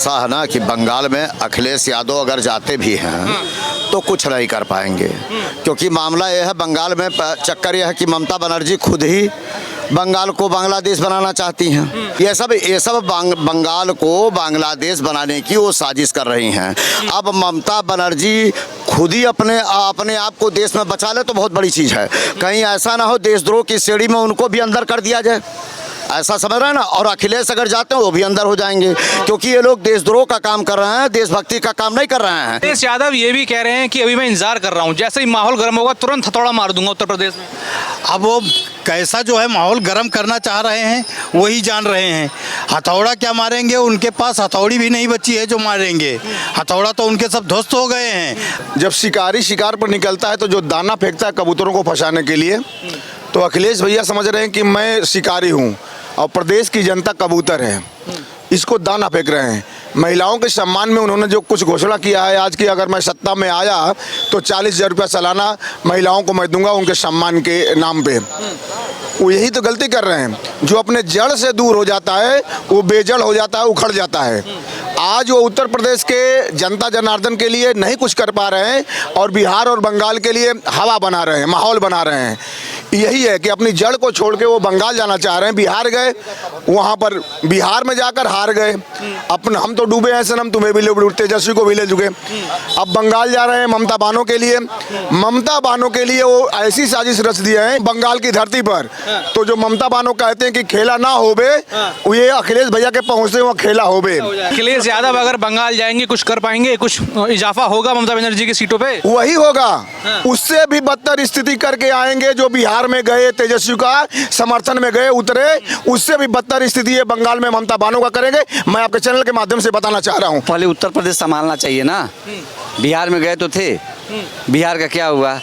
ऐसा है ना कि बंगाल में अखिलेश यादव अगर जाते भी हैं तो कुछ नहीं कर पाएंगे, क्योंकि मामला यह है बंगाल में चक्कर यह है कि ममता बनर्जी खुद ही बंगाल को बांग्लादेश बनाना चाहती हैं। ये सब बंगाल को बांग्लादेश बनाने की वो साजिश कर रही हैं। अब ममता बनर्जी खुद ही अपने आप को देश में बचा ले तो बहुत बड़ी चीज़ है। कहीं ऐसा ना हो देशद्रोह की श्रेणी में उनको भी अंदर कर दिया जाए, ऐसा समझ रहे हैं ना। और अखिलेश अगर जाते हैं वो भी अंदर हो जाएंगे, क्योंकि ये लोग देशद्रोह का काम कर रहे हैं, देशभक्ति का काम नहीं कर रहे हैं। अखिलेश यादव ये भी कह रहे हैं कि अभी मैं इंतजार कर रहा हूँ, जैसे ही माहौल गर्म होगा तुरंत हथौड़ा मार दूंगा उत्तर प्रदेश में। अब वो कैसा जो है माहौल गर्म करना चाह रहे हैं वही जान रहे हैं। हथौड़ा क्या मारेंगे, उनके पास हथौड़ी भी नहीं बची है जो मारेंगे। हथौड़ा तो उनके सब ध्वस्त हो गए हैं। जब शिकारी शिकार पर निकलता है तो जो दाना फेंकता है कबूतरों को फंसाने के लिए, तो अखिलेश भैया समझ रहे हैं कि मैं शिकारी हूँ और प्रदेश की जनता कबूतर है, इसको दाना फेंक रहे हैं। महिलाओं के सम्मान में उन्होंने जो कुछ घोषणा किया है आज की, अगर मैं सत्ता में आया तो 40,000 रुपया सालाना महिलाओं को मैं दूंगा उनके सम्मान के नाम पे। वो यही तो गलती कर रहे हैं। जो अपने जड़ से दूर हो जाता है वो बेजड़ हो जाता है, उखड़ जाता है। आज वो उत्तर प्रदेश के जनता जनार्दन के लिए नहीं कुछ कर पा रहे हैं और बिहार और बंगाल के लिए हवा बना रहे हैं, माहौल बना रहे हैं। यही है कि अपनी जड़ को छोड़ के वो बंगाल जाना चाह रहे हैं। बिहार गए, वहाँ पर बिहार में जाकर हार गए। हम तो डूबे हैं सनम, तुम्हें भी ले, तेजस्वी को भी ले चुके। अब बंगाल जा रहे हैं ममता बानो के लिए। ममता बानो के लिए वो ऐसी साजिश रच दिए हैं बंगाल की धरती पर। तो जो ममता बानो कहते हैं कि खेला ना होबे, ये अखिलेश भैया के पहुँचते वहाँ खेला होबे। अखिलेश यादव अगर बंगाल जाएंगे कुछ कर पाएंगे, कुछ इजाफा होगा ममता बनर्जी की सीटों पे? वही होगा, उससे भी बदतर स्थिति करके आएंगे। जो बिहार में गए तेजस्वी का समर्थन में गए उतरे, उससे भी बदतर स्थिति है बंगाल में ममता बानो का करेंगे। मैं आपके चैनल के माध्यम से बताना चाह रहा हूँ। पहले उत्तर प्रदेश संभालना चाहिए ना। बिहार में गए तो थे, बिहार का क्या हुआ?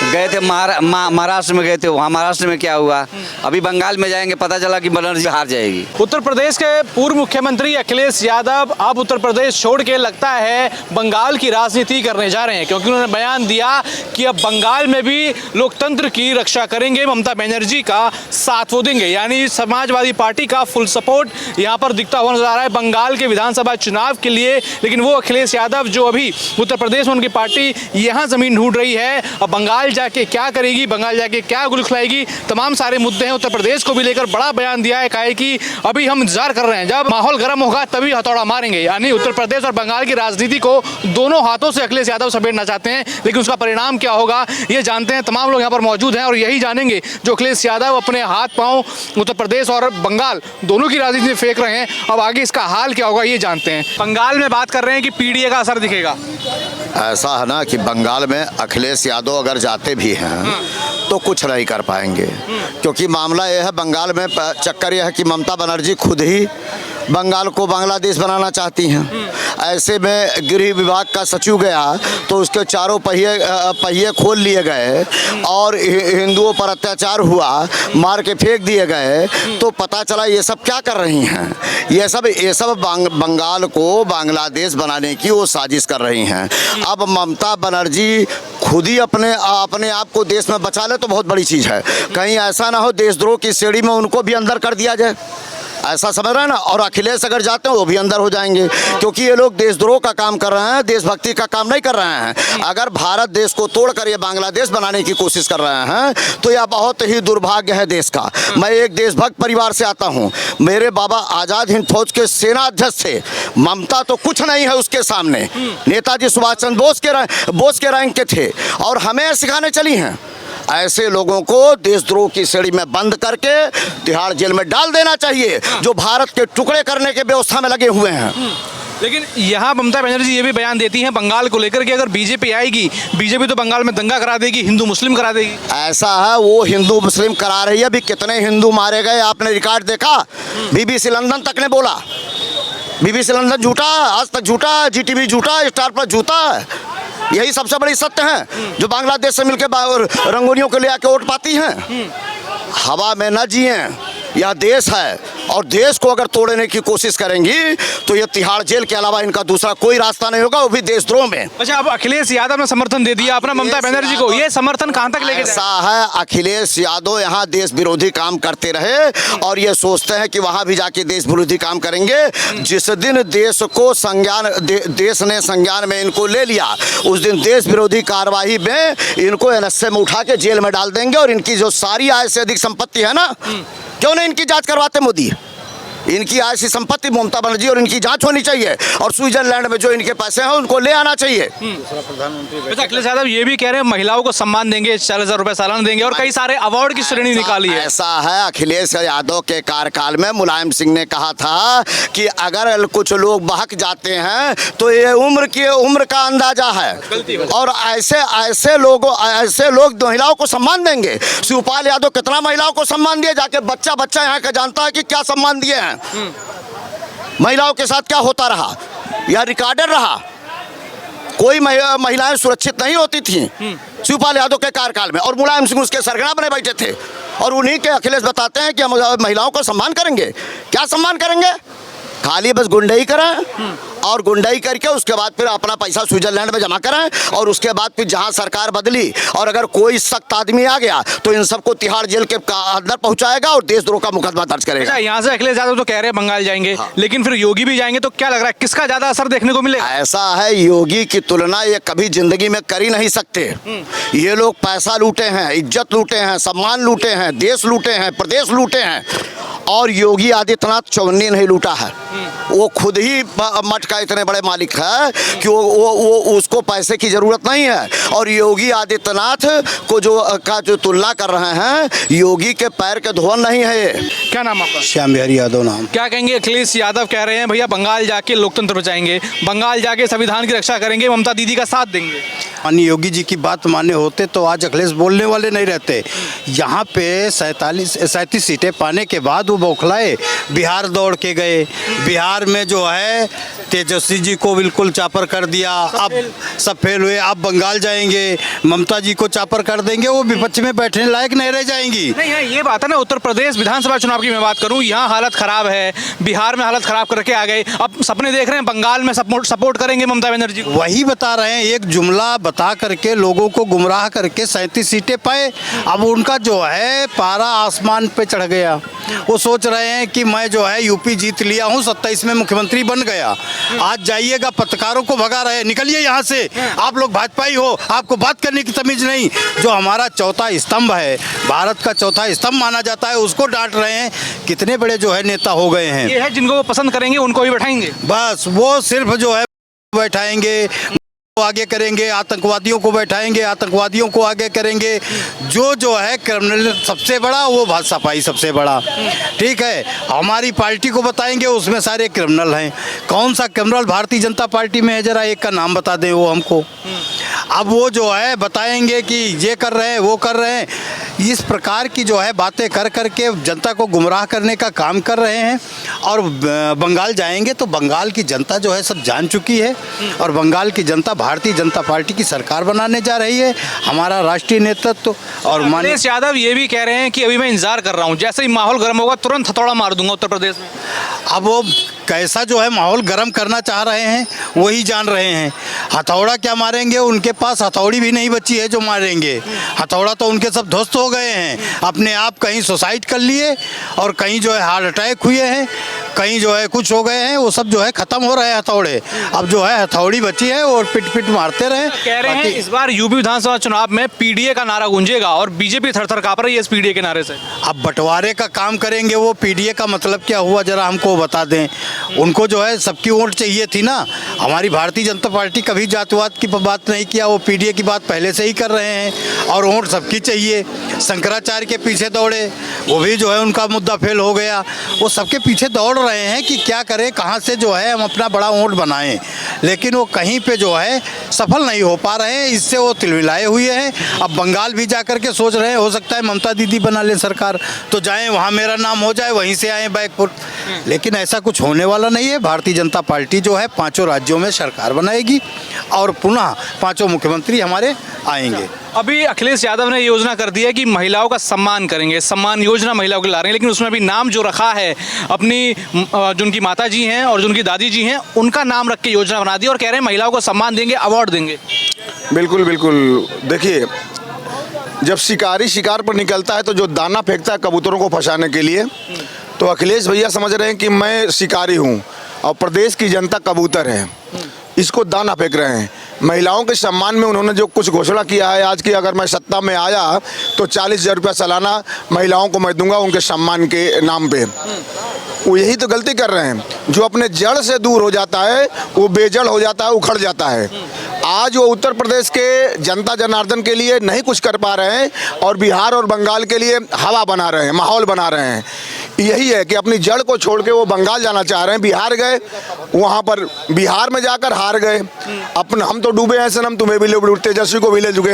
गए थे महाराष्ट्र में गए थे, वहाँ महाराष्ट्र में क्या हुआ? अभी बंगाल में जाएंगे, पता चला कि बनर्जी हार जाएगी। उत्तर प्रदेश के पूर्व मुख्यमंत्री अखिलेश यादव अब उत्तर प्रदेश छोड़ के लगता है बंगाल की राजनीति करने जा रहे हैं, क्योंकि उन्होंने बयान दिया कि अब बंगाल में भी लोकतंत्र की रक्षा करेंगे, ममता बनर्जी का साथ वो देंगे। यानी समाजवादी पार्टी का फुल सपोर्ट यहाँ पर दिखता हुआ नजर आ रहा है बंगाल के विधानसभा चुनाव के लिए। लेकिन वो अखिलेश यादव जो अभी उत्तर प्रदेश में उनकी पार्टी यहाँ जमीन ढूंढ रही है, अब बंगाल जाके क्या करेगी, बंगाल जाके क्या गुल खिलाएगी, तमाम सारे मुद्दे हैं। उत्तर प्रदेश को भी लेकर बड़ा बयान दिया है, कहा है कि अभी हम इंतजार कर रहे हैं, जब माहौल गर्म होगा तभी हथौड़ा मारेंगे। यानी उत्तर प्रदेश और बंगाल की राजनीति को दोनों हाथों से अखिलेश यादव समेटना चाहते हैं, लेकिन उसका परिणाम क्या होगा ये जानते हैं। तमाम लोग यहाँ पर मौजूद हैं और यही जानेंगे जो अखिलेश यादव अपने हाथ पांव उत्तर प्रदेश और बंगाल दोनों की राजनीति में फेंक रहे हैं। अब आगे इसका हाल क्या होगा ये जानते हैं। बंगाल में बात कर रहे हैं कि पीडीए का असर दिखेगा। ऐसा है ना कि बंगाल में अखिलेश यादव अगर जाते भी हैं तो कुछ नहीं कर पाएंगे, क्योंकि मामला यह है बंगाल में चक्कर यह है कि ममता बनर्जी खुद ही बंगाल को बांग्लादेश बनाना चाहती हैं। ऐसे में गृह विभाग का सचिव गया तो उसके चारों पहिए खोल लिए गए और हिंदुओं पर अत्याचार हुआ, मार के फेंक दिए गए। तो पता चला ये सब क्या कर रही हैं, ये सब बंगाल को बांग्लादेश बनाने की वो साजिश कर रही हैं। अब ममता बनर्जी खुद ही अपने आप को देश में बचा ले तो बहुत बड़ी चीज़ है। कहीं ऐसा ना हो देशद्रोह की श्रेणी में उनको भी अंदर कर दिया जाए, ऐसा समझ रहे हैं ना। और अखिलेश अगर जाते हैं वो भी अंदर हो जाएंगे, क्योंकि ये लोग देशद्रोह का काम कर रहे हैं, देशभक्ति का काम नहीं कर रहे हैं। अगर भारत देश को तोड़कर ये बांग्लादेश बनाने की कोशिश कर रहे हैं तो यह बहुत ही दुर्भाग्य है देश का। मैं एक देशभक्त परिवार से आता हूँ, मेरे बाबा आज़ाद हिंद फौज के सेना अध्यक्ष थे। ममता तो कुछ नहीं है उसके सामने, नेताजी सुभाष चंद्र बोस के रैंक के थे और हमें सिखाने चली हैं। ऐसे लोगों को देशद्रोह की श्रेणी में बंद करके तिहाड़ जेल में डाल देना चाहिए, जो भारत के टुकड़े करने के व्यवस्था में लगे हुए हैं। लेकिन यहाँ ममता बनर्जी ये भी बयान देती हैं बंगाल को लेकर कि अगर बीजेपी आएगी, बीजेपी तो बंगाल में दंगा करा देगी, हिंदू मुस्लिम करा देगी। ऐसा है, वो हिंदू मुस्लिम करा रही है। अभी कितने हिंदू मारे गए आपने रिकॉर्ड देखा? BBC लंदन तक ने बोला, BBC लंदन झूठा, आज तक झूठा, GTV झूठा, स्टार प्लस झूठा। यही सबसे बड़ी सत्य है जो बांग्लादेश से मिलकर रंगोलियों को ले आके वोट पाती हैं। हवा में न जिए, यह देश है और देश को अगर तोड़ने की कोशिश करेंगी तो ये तिहाड़ जेल के अलावा इनका दूसरा कोई रास्ता नहीं होगा, वो भी देशद्रोह में। अच्छा, अब अखिलेश यादव ने समर्थन दे दिया अपना ममता बनर्जी को, ये समर्थन कहां तक लेके ऐसा है, अखिलेश यादव यहाँ देश विरोधी काम करते रहे और ये सोचते हैं कि वहां भी जाके देश विरोधी काम करेंगे। जिस दिन देश को देश ने संज्ञान में इनको ले लिया, उस दिन देश विरोधी कार्रवाई में इनको एनएसए में उठा के जेल में डाल देंगे और इनकी जो सारी आय से अधिक संपत्ति है ना, क्यों नहीं इनकी जांच करवाते मोदी? इनकी आय से संपत्ति ममता बनर्जी और इनकी जांच होनी चाहिए और स्विट्जरलैंड में जो इनके पैसे हैं उनको ले आना चाहिए। अच्छा, अखिलेश यादव ये भी कह रहे हैं महिलाओं को सम्मान देंगे, 40,000 रुपए सालाना देंगे और कई सारे अवार्ड की श्रेणी निकाली है। ऐसा है, अखिलेश यादव के कार्यकाल में मुलायम सिंह ने कहा था कि अगर कुछ लोग बहक जाते हैं तो ये उम्र का अंदाजा है और ऐसे लोग महिलाओं को सम्मान देंगे। शिवपाल यादव कितना महिलाओं को सम्मान दिए, जाके बच्चा यहाँ का जानता है कि क्या सम्मान दिए हैं, महिलाओं के साथ क्या होता रहा, यह रिकॉर्डेड रहा। कोई महिलाएं सुरक्षित नहीं होती थी शिवपाल यादव के कार्यकाल में और मुलायम सिंह उसके सरगना बने बैठे थे और उन्हीं के अखिलेश बताते हैं कि हम महिलाओं को सम्मान करेंगे। क्या सम्मान करेंगे? खाली बस गुंडाई करें और गुंडाई करके उसके बाद फिर अपना पैसा स्विट्जरलैंड में जमा कराएं और उसके बाद फिर जहां सरकार बदली और अगर कोई सख्त आदमी आ गया तो इन सबको तिहाड़ जेल के अंदर पहुंचाएगा और देशद्रोह का मुकदमा दर्ज करेगा। अच्छा, यहाँ से अखिलेश यादव तो कह रहे हैं बंगाल जाएंगे, लेकिन फिर योगी भी जाएंगे, तो क्या लग रहा है किसका ज्यादा असर देखने को मिलेगा? ऐसा है, योगी की तुलना ये कभी जिंदगी में कर ही नहीं सकते। ये लोग पैसा लूटे हैं, इज्जत लूटे हैं, सम्मान लूटे हैं, देश लूटे हैं, प्रदेश लूटे हैं और योगी आदित्यनाथ चौन्नी नहीं लूटा है। वो खुद ही मठ का इतने बड़े मालिक है कि वो उसको पैसे की जरूरत नहीं है और योगी आदित्यनाथ को जो तुलना कर रहे हैं, योगी के पैर के धोन नहीं है ये। क्या नाम आपका? श्याम बिहारी यादव नाम। क्या कहेंगे? अखिलेश यादव कह रहे हैं भैया बंगाल जाके लोकतंत्र बचाएंगे, बंगाल जाके संविधान की रक्षा करेंगे, ममता दीदी का साथ देंगे। माननीय योगी जी की बात माने होते तो आज अखिलेश बोलने वाले नहीं रहते। यहाँ पे 37 सीटें पाने के बाद वो बौखलाए, बिहार दौड़ के गए। बिहार में जो है तेजस्वी जी को बिल्कुल चापर कर दिया, अब सब फेल हुए। अब बंगाल जाएंगे, ममता जी को चापर कर देंगे, वो विपक्ष में बैठने लायक नहीं रह जाएंगी। नहीं है, ये बात है ना, उत्तर प्रदेश विधानसभा चुनाव की मैं बात करूं, यहाँ हालत खराब है, बिहार में हालत खराब करके आ गए, अब सपने देख रहे हैं बंगाल में सपोर्ट करेंगे ममता बनर्जी को। वही बता रहे हैं, एक जुमला बता करके लोगों को गुमराह करके 37 सीटें पाए। अब उनका जो है पारा आसमान पे चढ़ गया। वो सोच रहे हैं कि मैं जो है यूपी जीत लिया हूँ, 27 में मुख्यमंत्री बन गया। आज जाइएगा, पत्रकारों को भगा रहे हैं, निकलिए यहाँ से, आप लोग भाजपाई हो, आपको बात करने की तमीज नहीं। जो हमारा चौथा स्तंभ है, भारत का चौथा स्तंभ माना जाता है, उसको डांट रहे हैं। कितने बड़े जो है नेता हो गए हैं। ये है जिनको वो पसंद करेंगे उनको भी बैठाएंगे, बस वो सिर्फ जो है बैठाएंगे, आगे करेंगे, आतंकवादियों को बैठाएंगे, आतंकवादियों को आगे करेंगे। जो है क्रिमिनल सबसे बड़ा, वो सफाई सबसे बड़ा। ठीक है, हमारी पार्टी को बताएंगे, उसमें सारे क्रिमिनल हैं। कौन सा क्रिमिनल भारतीय जनता पार्टी में है, जरा एक का नाम बता दें वो हमको। अब वो जो है बताएंगे कि ये कर रहे हैं, वो कर रहे हैं। इस प्रकार की जो है बातें कर करके जनता को गुमराह करने का काम कर रहे हैं। और बंगाल जाएंगे तो बंगाल की जनता जो है सब जान चुकी है और बंगाल की जनता भारतीय जनता पार्टी की सरकार बनाने जा रही है। हमारा राष्ट्रीय नेतृत्व और अखिलेश यादव ये भी कह रहे हैं कि अभी मैं इंतजार कर रहा हूँ, जैसे ही माहौल गर्म होगा तुरंत हथौड़ा मार दूंगा उत्तर प्रदेश में। अब वो कैसा जो है माहौल गर्म करना चाह रहे हैं वही जान रहे हैं। हथौड़ा क्या मारेंगे, उनके पास हथौड़ी भी नहीं बची है जो मारेंगे। हथौड़ा तो उनके सब ध्वस्त हो गए हैं, अपने आप कहीं सुसाइड कर लिए और कहीं जो है हार्ट अटैक हुए हैं, कहीं जो है कुछ हो गए हैं। वो सब जो है खत्म हो रहे हैं हथौड़े। अब जो है हथौड़ी बची है और पिट पिट मारते रहे। कह रहे हैं इस बार यूपी विधानसभा चुनाव में पीडीए का नारा गूंजेगा और बीजेपी थर-थर कांप रही है इस पीडीए के नारे से। अब बंटवारे का काम करेंगे, वो पीडीए का मतलब क्या हुआ जरा हमको बता दें। उनको जो है सबकी वोट चाहिए थी ना। हमारी भारतीय जनता पार्टी कभी जातिवाद की बात नहीं किया, वो पीडीए की बात पहले से ही कर रहे हैं और वोट सबकी चाहिए। शंकराचार्य के पीछे दौड़े, वो भी जो है उनका मुद्दा फेल हो गया। वो सबके पीछे दौड़ रहे हैं कि क्या करें, कहाँ से जो है हम अपना बड़ा वोट बनाएं, लेकिन वो कहीं पे जो है सफल नहीं हो पा रहे हैं। इससे वो तिलमिलाए हुए हैं। अब बंगाल भी जा कर के सोच रहे हैं हो सकता है ममता दीदी बना लें सरकार, तो जाएं वहाँ मेरा नाम हो जाए, वहीं से आए बैकपुर। लेकिन ऐसा कुछ होने वाला नहीं है। भारतीय जनता पार्टी जो है 5 राज्यों में सरकार बनाएगी और पुनः 5 मुख्यमंत्री हमारे आएंगे। अभी अखिलेश यादव ने योजना कर दी है कि महिलाओं का सम्मान करेंगे, सम्मान योजना महिलाओं के ला रहे हैं, लेकिन उसमें अभी नाम जो रखा है अपनी जो उनकी माता जी हैं और जो उनकी दादी जी हैं उनका नाम रख के योजना बना दी और कह रहे हैं महिलाओं को सम्मान देंगे, अवार्ड देंगे। बिल्कुल बिल्कुल। देखिए, जब शिकारी शिकार पर निकलता है तो जो दाना फेंकता है कबूतरों को फंसाने के लिए, तो अखिलेश भैया समझ रहे हैं कि मैं शिकारी हूँ और प्रदेश की जनता कबूतर है, इसको दाना फेंक रहे हैं। महिलाओं के सम्मान में उन्होंने जो कुछ घोषणा किया है आज की, अगर मैं सत्ता में आया तो 40,000 रुपया सालाना महिलाओं को मैं दूंगा उनके सम्मान के नाम पे। वो यही तो गलती कर रहे हैं। जो अपने जड़ से दूर हो जाता है वो बेजड़ हो जाता है, उखड़ जाता है। आज वो उत्तर प्रदेश के जनता जनार्दन के लिए नहीं कुछ कर पा रहे हैं और बिहार और बंगाल के लिए हवा बना रहे हैं, माहौल बना रहे हैं। यही है कि अपनी जड़ को छोड़ के वो बंगाल जाना चाह रहे हैं। बिहार गए, वहाँ पर बिहार में जाकर हार गए। अपना हम तो डूबे हैं सनम, तुम्हें भी ले डूबे, तेजस्वी को भी ले चुके।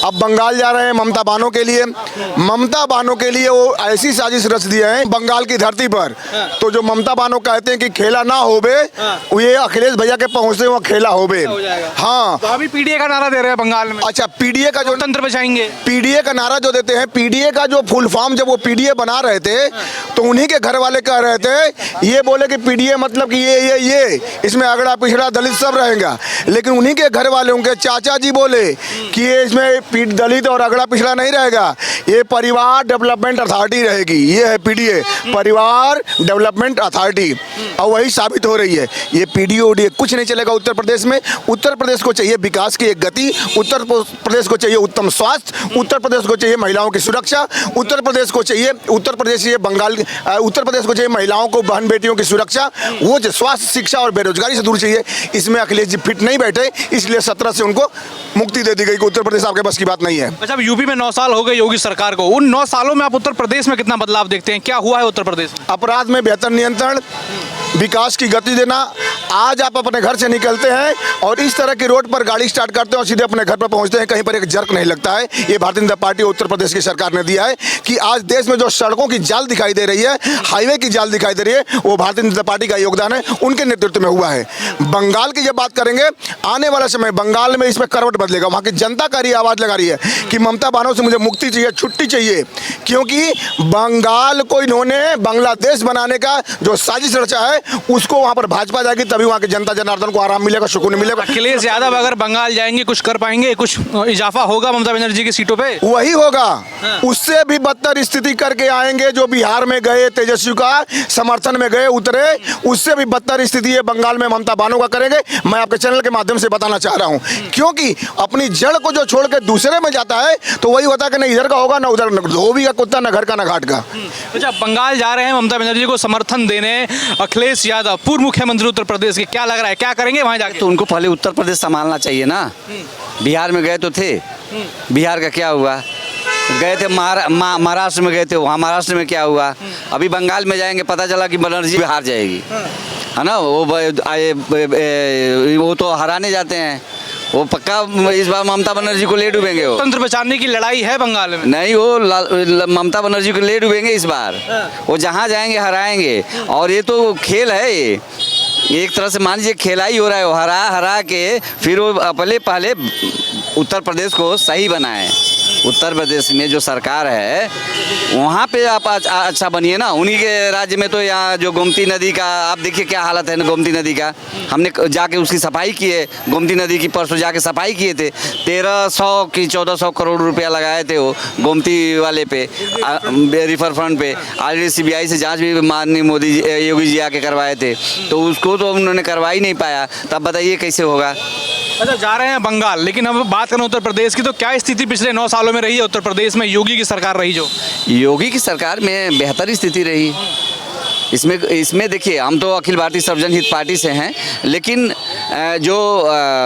अब बंगाल जा रहे हैं ममता बानो के लिए। ममता बानो के लिए वो ऐसी साजिश रच दिए हैं बंगाल की धरती पर। तो जो ममता बानो कहते हैं कि खेला ना होबे, ये अखिलेश भैया के पहुँचते वहाँ खेला होबे। हाँ, तो अभी पीडीए का नारा दे रहे हैं बंगाल में। अच्छा, पीडीए का जो तंत्र बचाएंगे, पीडीए का नारा जो देते हैं, पीडीए का जो फुल फॉर्म जब वो पीडीए बना रहे थे तो उन्हीं के घर वाले कह रहे थे, ये बोले कि पीडीए मतलब कि ये इसमें अगड़ा पिछड़ा दलित सब रहेगा। लेकिन उन्हीं के घर वाले, उनके चाचा जी बोले कि ये इसमें दलित और अगड़ा पिछड़ा नहीं रहेगा, ये परिवार डेवलपमेंट अथॉरिटी रहेगी। ये है पीडीए, परिवार डेवलपमेंट अथॉरिटी, और वही साबित हो रही है। ये पीडीए ओडीए कुछ नहीं चलेगा उत्तर प्रदेश में। उत्तर प्रदेश को चाहिए विकास की एक गति, उत्तर प्रदेश को चाहिए उत्तम स्वास्थ्य, उत्तर प्रदेश को चाहिए महिलाओं की सुरक्षा, उत्तर प्रदेश को चाहिए उत्तर प्रदेश को चाहिए महिलाओं को, बहन बेटियों की सुरक्षा। वो जो स्वास्थ्य, शिक्षा और बेरोजगारी से दूर चाहिए, इसमें अखिलेश जी फिट नहीं बैठे, इसलिए 17 से उनको मुक्ति दे दी गई कि उत्तर प्रदेश आपके बस की बात नहीं है। अच्छा, अब यूपी में 9 साल हो गए योगी सरकार को। उन 9 सालों में आप उत्तर प्रदेश में कितना बदलाव देखते हैं? क्या हुआ है उत्तर प्रदेश में? अपराध में बेहतर नियंत्रण, विकास की गति देना। आज आप अपने घर से निकलते हैं और इस तरह की रोड पर गाड़ी स्टार्ट करते हैं और सीधे अपने घर पर पहुंचते हैं, कहीं पर एक जर्क नहीं लगता है। ये भारतीय जनता पार्टी उत्तर प्रदेश की सरकार ने दिया है कि आज देश में जो सड़कों की जाल दिखाई दे रही है, हाईवे की जाल दिखाई दे रही है, वो भारतीय जनता पार्टी का योगदान है, उनके नेतृत्व में हुआ है। बंगाल की जब बात करेंगे, आने वाला समय बंगाल में इसमें करवट बदलेगा। वहाँ की जनता का आवाज़ लगा रही है कि ममता बानो से मुझे मुक्ति चाहिए, छुट्टी चाहिए, क्योंकि बंगाल को इन्होंने बांग्लादेश बनाने का जो साजिश रचा है, उसको वहाँ पर भाजपा जाएगी, तभी वहाँ की जनता जनार्दन को आराम मिलेगा, सुकून मिलेगा। अखिलेश यादव अगर बंगाल जाएंगे, कुछ कर पाएंगे, कुछ इजाफा होगा ममता बनर्जी की सीटों पे? वही होगा। उससे भी बदतर स्थिति करके आएंगे जो बिहार में गए, तेजस्वी का समर्थन में गए, उतरे, उससे भी बदतर स्थिति है बंगाल में ममता बानो का करेंगे। मैं आपके चैनल के माध्यम से बताना चाह रहा हूँ, क्योंकि अपनी जड़ को जो छोड़ के दूसरे में जाता है तो वही होता है कि नहीं इधर का होगा ना उधर, धोबी का कुत्ता ना घर का ना घाट का। अच्छा, बंगाल जा रहे हैं ममता बनर्जी को समर्थन देने अखिलेश यादव, पूर्व मुख्यमंत्री उत्तर प्रदेश के, क्या लग रहा है क्या करेंगे वहां जाके? तो उनको पहले उत्तर प्रदेश संभालना चाहिए ना। बिहार में गए तो थे, बिहार का क्या हुआ? गए थे महाराष्ट्र में गए थे, वहाँ महाराष्ट्र में क्या हुआ? अभी बंगाल में जाएंगे, पता चला कि बनर्जी हार जाएगी, है ना। वो तो हराने जाते हैं, वो पक्का इस बार ममता बनर्जी को ले डूबेंगे। वो तंत्र बचाने की लड़ाई है बंगाल में। नहीं, वो ममता बनर्जी को ले डूबेंगे इस बार। वो जहाँ जाएंगे हराएंगे। और ये तो खेल है, ये एक तरह से मान लीजिए खेला ही हो रहा है। वो हरा के फिर वो पहले उत्तर प्रदेश को सही बनाए। उत्तर प्रदेश में जो सरकार है वहाँ पे आप अच्छा बनिए ना। उन्हीं के राज्य में तो यहाँ जो गोमती नदी का आप देखिए क्या हालत है ना, गोमती नदी का। हमने जाके उसकी सफाई की है, गोमती नदी की परसों जाके सफाई किए थे। 1300 की 1400 करोड़ रुपया लगाए थे वो गोमती वाले पे, रिवर फ्रंट पे। ऑलरेडी CBI से जांच भी माननीय मोदी जी, योगी जी आके करवाए थे, तो उसको तो उन्होंने करवा ही नहीं पाया। तब बताइए कैसे होगा। अच्छा, जा रहे हैं बंगाल, लेकिन अब बात करें उत्तर प्रदेश की, तो क्या स्थिति पिछले 9 सालों में रही है उत्तर प्रदेश में? योगी की सरकार रही जो, योगी की सरकार में बेहतर स्थिति रही। इसमें देखिए, हम तो अखिल भारतीय सर्वजन हित पार्टी से हैं, लेकिन जो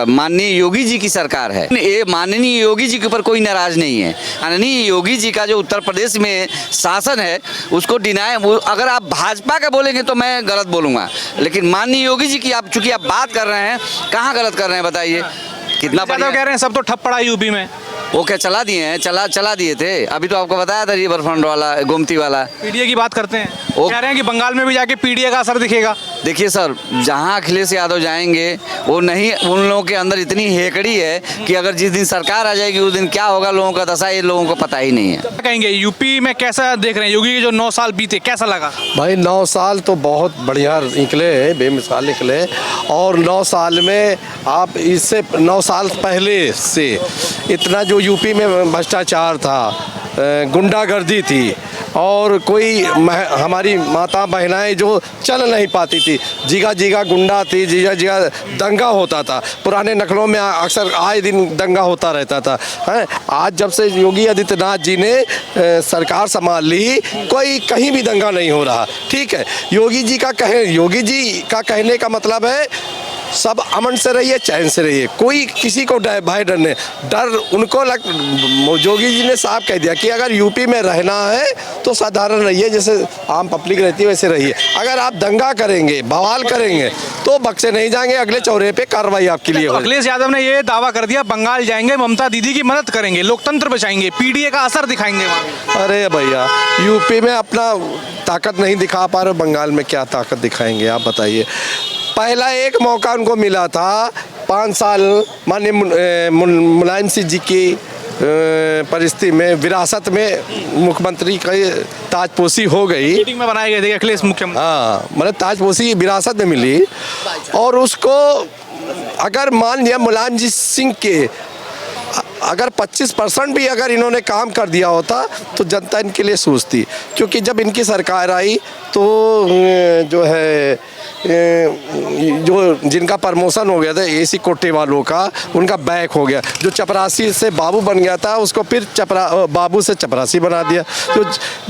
माननीय योगी जी की सरकार है, ये माननीय योगी जी के ऊपर कोई नाराज नहीं है। माननीय योगी जी का जो उत्तर प्रदेश में शासन है उसको डिनाय, अगर आप भाजपा का बोलेंगे तो मैं गलत बोलूँगा, लेकिन माननीय योगी जी की आप चूँकि आप बात कर रहे हैं, कहाँ गलत कर रहे हैं बताइए? कितना कह रहे हैं सब तो ठप पड़ा यूपी में। वो क्या चला दिए हैं, चला दिए थे। अभी तो आपको बताया था रिवर फ्रंट वाला, गोमती वाला। पीडीए की बात करते हैं, वो- कह रहे हैं कि बंगाल में भी जाके पीडीए का असर दिखेगा। देखिए सर, जहाँ अखिलेश यादव जाएंगे वो नहीं, उन लोगों के अंदर इतनी हेकड़ी है कि अगर जिस दिन सरकार आ जाएगी उस दिन क्या होगा लोगों का दशा, ये लोगों को पता ही नहीं है। क्या कहेंगे, यूपी में कैसा देख रहे हैं योगी के जो 9 साल बीते, कैसा लगा? भाई 9 साल तो बहुत बढ़िया निकले हैं, बेमिसाल निकले। और 9 साल में आप इससे 9 साल पहले से इतना जो यूपी में भ्रष्टाचार था, गुंडागर्दी थी, और कोई हमारी माता बहनाएं जो चल नहीं पाती थी, जगह जगह गुंडा थी, जगह जगह दंगा होता था। पुराने नखलों में अक्सर आए दिन दंगा होता रहता था। हैं, आज जब से योगी आदित्यनाथ जी ने सरकार संभाल ली, कोई कहीं भी दंगा नहीं हो रहा। ठीक है, योगी जी का कहने का मतलब है सब अमन से रहिए, चैन से रहिए, कोई किसी को भय डर नहीं। डर उनको योगी जी ने साफ कह दिया कि अगर यूपी में रहना है तो साधारण रहिए, जैसे आम पब्लिक रहती है वैसे रहिए। अगर आप दंगा करेंगे, बवाल करेंगे तो बक्से नहीं जाएंगे, अगले चौराहे पे कार्रवाई आपके लिए होगी। अखिलेश यादव ने ये दावा कर दिया बंगाल जाएंगे, ममता दीदी की मदद करेंगे, लोकतंत्र बचाएंगे, पीडीए का असर दिखाएंगे वहाँ। अरे भैया, यूपी में अपना ताकत नहीं दिखा पा रहे, बंगाल में क्या ताकत दिखाएंगे आप बताइए। पहला एक मौका उनको मिला था 5 साल माननीय मुलायम सिंह जी की परिस्थिति में, विरासत में मुख्यमंत्री का ताजपोशी हो गई। मीटिंग में बनाए गए थे अखिलेश मुख्यमंत्री। हाँ, मतलब ताजपोशी विरासत में मिली, और उसको अगर मान लिया मुलायम जी सिंह के अगर 25% भी अगर इन्होंने काम कर दिया होता तो जनता इनके लिए सोचती। क्योंकि जब इनकी सरकार आई तो जो है जो जिनका प्रमोशन हो गया था एसी कोटे वालों का, उनका बैक हो गया। जो चपरासी से बाबू बन गया था उसको फिर बाबू से चपरासी बना दिया।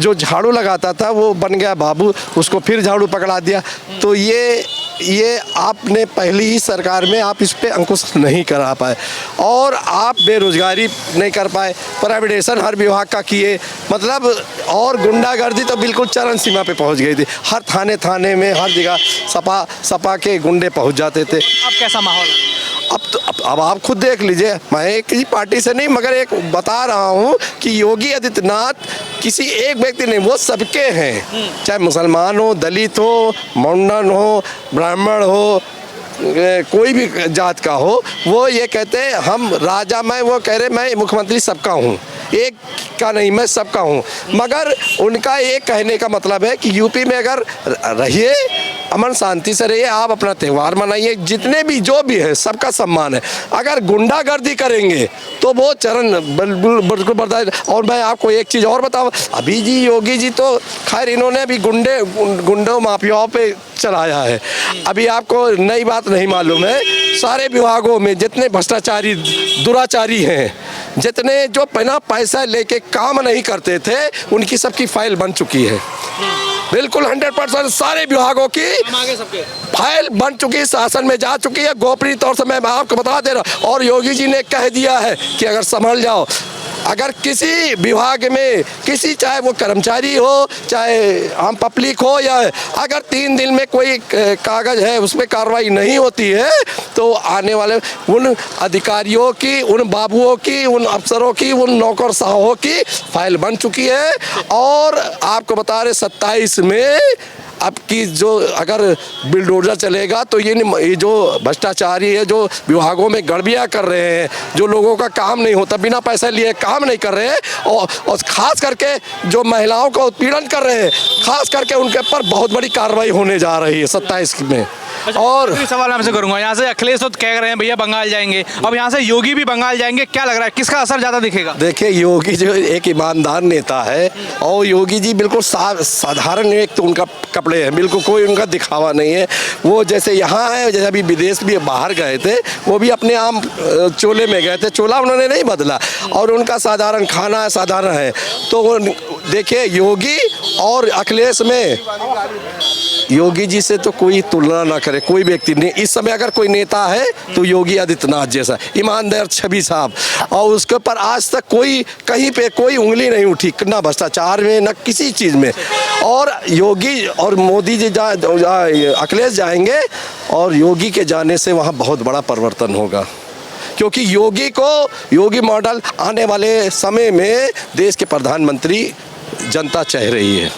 जो झाड़ू लगाता था वो बन गया बाबू, उसको फिर झाड़ू पकड़ा दिया। तो ये आपने पहली ही सरकार में आप इस पे अंकुश नहीं करा पाए, और आप बेरोजगारी नहीं कर पाए, प्राइवेटाइजेशन हर विभाग का किए, मतलब, और गुंडागर्दी तो बिल्कुल चरम सीमा पे पहुंच गई थी। हर थाने में हर जगह सपा के गुंडे पहुंच जाते थे। अब कैसा माहौल है? अब आप खुद देख लीजिए, मैं एक ही पार्टी से नहीं मगर एक बता रहा हूँ कि योगी आदित्यनाथ किसी एक व्यक्ति नहीं, वो सबके हैं, चाहे मुसलमान हो, दलित हो, मुंडन हो, ब्राह्मण हो, कोई भी जात का हो, वो ये कहते हैं हम राजा, वो कह रहे मैं मुख्यमंत्री सबका हूँ, एक का नहीं, मैं सबका हूँ। मगर उनका ये कहने का मतलब है कि यूपी में अगर रहिए, अमन शांति से रहिए, आप अपना त्यौहार मनाइए, जितने भी जो भी है सबका सम्मान है। अगर गुंडागर्दी करेंगे तो वो चरण बिल्कुल बर्दाश्त। और मैं आपको एक चीज़ और बताऊँ, अभी जी योगी जी तो खैर इन्होंने अभी गुंडों माफियाओं पे चलाया है। अभी आपको नई बात नहीं मालूम है, सारे विभागों में जितने भ्रष्टाचारी दुराचारी हैं, जितने जो बिना पैसा लेके काम नहीं करते थे, उनकी सबकी फाइल बन चुकी है। बिल्कुल 100% सारे विभागों की फाइल बन चुकी है, शासन में जा चुकी है, गोपनीय तौर से मैं आपको बता दे रहा हूँ। और योगी जी ने कह दिया है कि अगर संभल जाओ, अगर किसी विभाग में किसी, चाहे वो कर्मचारी हो चाहे आम पब्लिक हो, या अगर 3 दिन में कोई कागज है उस पर कार्रवाई नहीं होती है तो आने वाले उन अधिकारियों की, उन बाबुओं की, उन अफसरों की, उन नौकरशाहों की फाइल बन चुकी है। और आपको बता रहे 27 में अब की जो अगर बिल्डोजर चलेगा तो ये जो भ्रष्टाचारी है, जो विभागों में गड़बड़ियाँ कर रहे हैं, जो लोगों का काम नहीं होता, बिना पैसे लिए काम नहीं कर रहे हैं, और खास करके जो महिलाओं का उत्पीड़न कर रहे हैं, खास करके उनके ऊपर बहुत बड़ी कार्रवाई होने जा रही है 27 में। और सवाल आपसे करूंगा, यहाँ से अखिलेश तो कह रहे हैं भैया बंगाल जाएंगे, अब यहाँ से योगी भी बंगाल जाएंगे, क्या लग रहा है किसका असर ज़्यादा दिखेगा? देखिए, योगी जो एक ईमानदार नेता है, और योगी जी बिल्कुल साधारण एक तो उनका कपड़े हैं, बिल्कुल कोई उनका दिखावा नहीं है। वो जैसे यहाँ है, जैसे अभी विदेश भी बाहर गए थे, वो भी अपने आम चोले में गए थे, चोला उन्होंने नहीं बदला, और उनका साधारण खाना है, साधारण है। तो देखिए, योगी और अखिलेश में योगी जी से तो कोई तुलना ना करे कोई व्यक्ति नहीं। इस समय अगर कोई नेता है तो योगी आदित्यनाथ जैसा ईमानदार छवि साहब, और उसके ऊपर आज तक कोई कहीं पे कोई उंगली नहीं उठी, ना भ्रष्टाचार में ना किसी चीज़ में। और योगी और मोदी जी अखिलेश जाएंगे, और योगी के जाने से वहाँ बहुत बड़ा परिवर्तन होगा, क्योंकि योगी मॉडल आने वाले समय में देश के प्रधानमंत्री जनता चाह रही है।